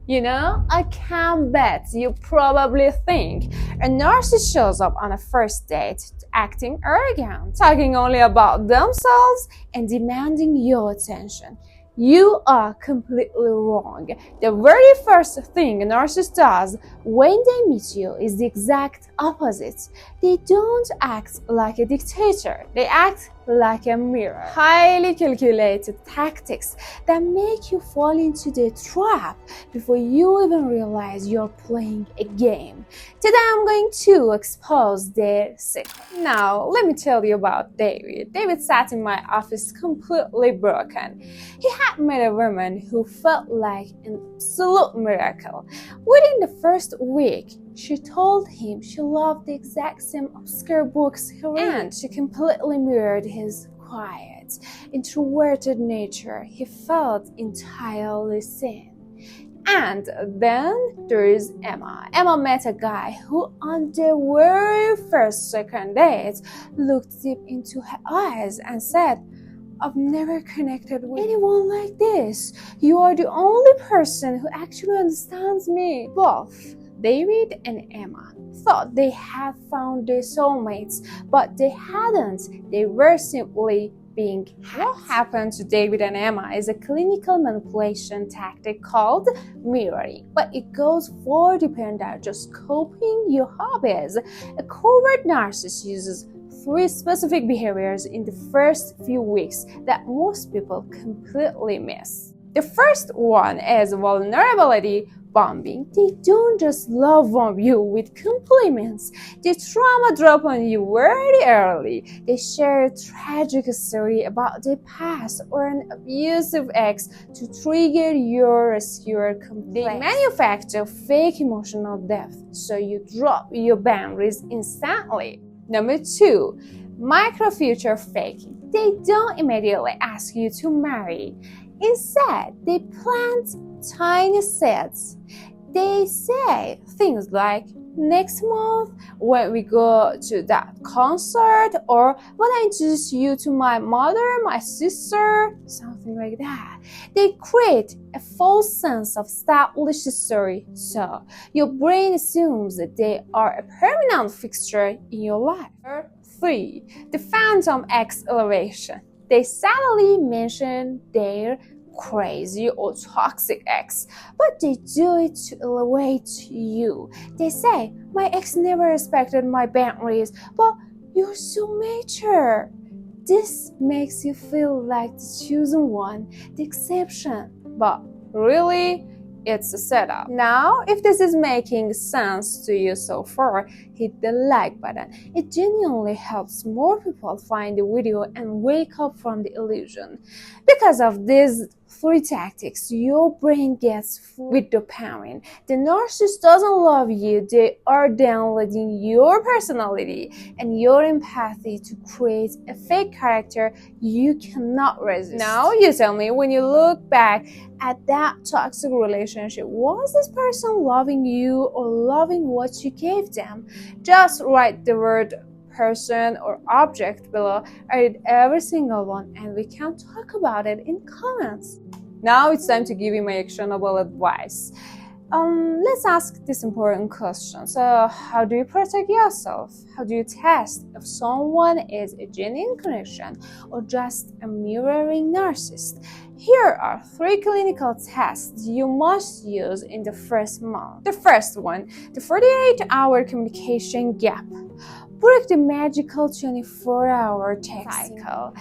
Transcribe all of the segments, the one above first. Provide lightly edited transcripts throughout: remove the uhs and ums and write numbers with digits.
I can bet you probably think a narcissist shows up on a first date acting arrogant, talking only about themselves and demanding your attention. You are completely wrong. The very first thing a narcissist does when they meet you is the exact opposite. They don't act like a dictator. They act like a mirror. Highly calculated tactics that make you fall into the trap before you even realize you're playing a game. Today I'm going to expose their secret. Now, let me tell you about David. David sat in my office completely broken. He had met a woman who felt like an absolute miracle. Within the first week, she told him she loved the exact same obscure books he read, and she completely mirrored his quiet, introverted nature. He felt entirely seen. And then there is Emma. Emma met a guy who on the very first second date looked deep into her eyes and said, "I've never connected with anyone like this. You are the only person who actually understands me." Both David and Emma thought they had found their soulmates, but they hadn't. They were simply being hacked. What happened to David and Emma is a clinical manipulation tactic called mirroring, but it goes far deeper than just copying your hobbies. A covert narcissist uses 3 specific behaviors in the first few weeks that most people completely miss. The first one is vulnerability bombing. They don't just love bomb you with compliments. They trauma drop on you very early. They share a tragic story about their past or an abusive ex to trigger your rescuer complex. They manufacture fake emotional depth so you drop your boundaries instantly. Number 2, micro-future faking. They don't immediately ask you to marry. Instead, they plant tiny seeds. They say things like, "Next month when we go to that concert," or "when I introduce you to my mother, my sister," something like that. They create a false sense of established story, so your brain assumes that they are a permanent fixture in your life. 3. The phantom ex elevation. They subtly mention their crazy or toxic ex, but they do it to elevate you. They say, "My ex never respected my boundaries, but you're so mature." This makes you feel like the chosen one, the exception, but really, it's a setup. Now, if this is making sense to you so far, hit the like button. It genuinely helps more people find the video and wake up from the illusion. Because of these 3 tactics, your brain gets full with dopamine. The narcissist doesn't love you. They are downloading your personality and your empathy to create a fake character you cannot resist. Now, you tell me, when you look back at that toxic relationship, was this person loving you or loving what you gave them? Just write the word person or object below. I read every single one and we can talk about it in comments. Now it's time to give you my actionable advice. Let's ask this important question. So, how do you protect yourself? How do you test if someone is a genuine connection or just a mirroring narcissist? Here are 3 clinical tests you must use in the first month. The first one, the 48-hour communication gap. Break the magical 24-hour text cycle.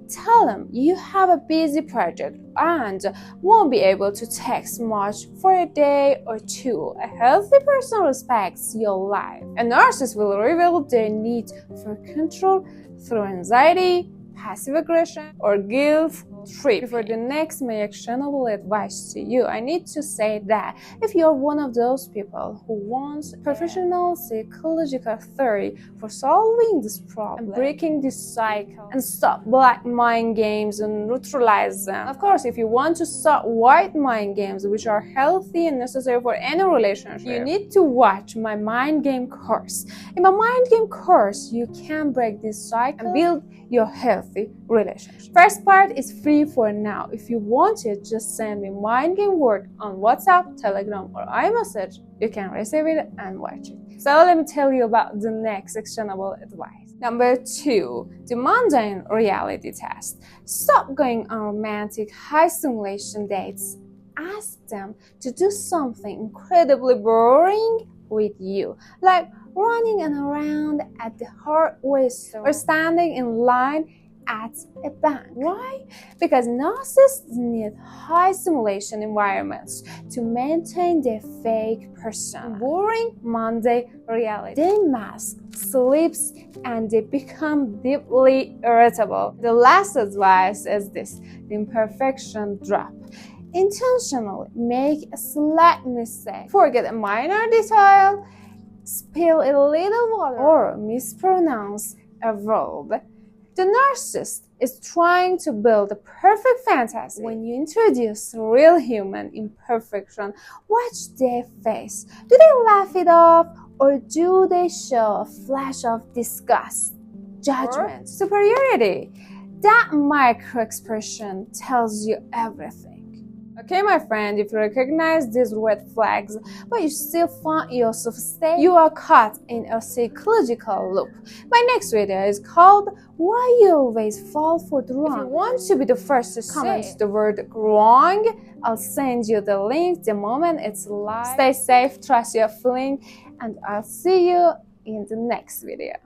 Tell them you have a busy project and won't be able to text much for a day or 2. A healthy person respects your life. A narcissist will reveal their need for control through anxiety, passive aggression, or guilt trip. Before the next my actionable advice to you, I need to say that if you're one of those people who wants professional psychological theory for solving this problem and breaking this cycle and stop black mind games and neutralize them, of course, if you want to start white mind games which are healthy and necessary for any relationship, you need to watch my mind game course. In my mind game course, you can break this cycle and build your healthy relationship. First part is free free for now. If you want it, just send me Mind Game Word on WhatsApp, Telegram, or iMessage. You can receive it and watch it. So let me tell you about the next actionable advice. Number 2, the mundane reality test. Stop going on romantic high stimulation dates. Ask them to do something incredibly boring with you, like running around at the hardware store or standing in line at a bank. Why? Because narcissists need high stimulation environments to maintain their fake persona. Boring, mundane reality. They mask, sleeps, and they become deeply irritable. The last advice is this: the imperfection drop. Intentionally make a slight mistake. Forget a minor detail, spill a little water, or mispronounce a verb. The narcissist is trying to build a perfect fantasy. When you introduce real human imperfection, watch their face. Do they laugh it off, or do they show a flash of disgust, judgment, superiority? That micro expression tells you everything. Okay, my friend, if you recognize these red flags, but you still find yourself staying, you are caught in a psychological loop. My next video is called Why You Always Fall for the Wrong. If you want to be the first to comment the word wrong, I'll send you the link the moment it's live. Stay safe, trust your feeling, and I'll see you in the next video.